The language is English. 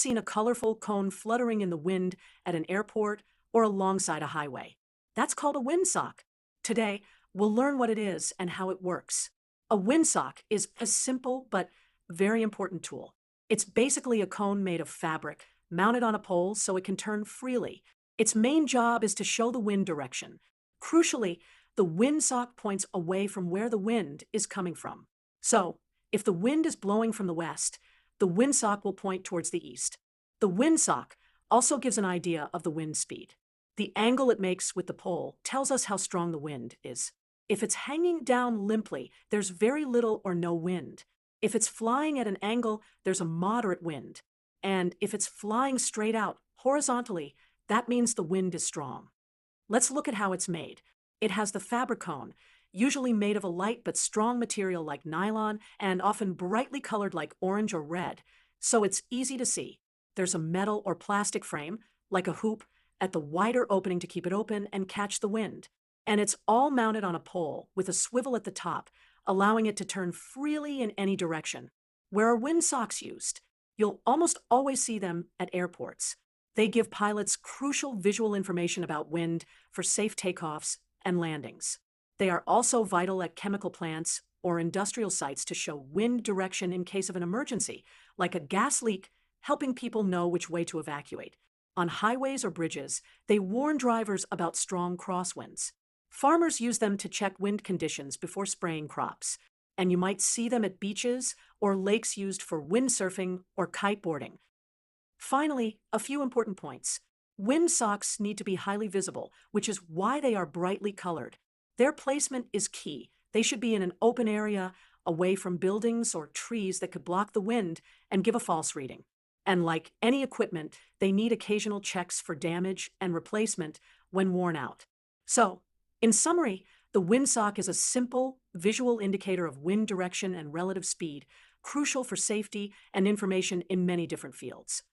seen a colorful cone fluttering in the wind at an airport or alongside a highway. That's called a windsock. Today, we'll learn what it is and how it works. A windsock is a simple but very important tool. It's basically a cone made of fabric, mounted on a pole so it can turn freely. Its main job is to show the wind direction. Crucially, the windsock points away from where the wind is coming from. So, if the wind is blowing from the west, the windsock will point towards the east. The windsock also gives an idea of the wind speed. The angle it makes with the pole tells us how strong the wind is. If it's hanging down limply, there's very little or no wind. If it's flying at an angle, there's a moderate wind. And if it's flying straight out, horizontally, that means the wind is strong. Let's look at how it's made. It has the fabric cone, usually made of a light but strong material like nylon and often brightly colored like orange or red, so it's easy to see. There's a metal or plastic frame, like a hoop, at the wider opening to keep it open and catch the wind. And it's all mounted on a pole with a swivel at the top, allowing it to turn freely in any direction. Where are windsocks used? You'll almost always see them at airports. They give pilots crucial visual information about wind for safe takeoffs and landings. They are also vital at chemical plants or industrial sites to show wind direction in case of an emergency, like a gas leak, helping people know which way to evacuate. On highways or bridges, they warn drivers about strong crosswinds. Farmers use them to check wind conditions before spraying crops, and you might see them at beaches or lakes used for windsurfing or kiteboarding. Finally, a few important points. Windsocks need to be highly visible, which is why they are brightly colored. Their placement is key. They should be in an open area, away from buildings or trees that could block the wind and give a false reading. And like any equipment, they need occasional checks for damage and replacement when worn out. So, in summary, the windsock is a simple, visual indicator of wind direction and relative speed, crucial for safety and information in many different fields.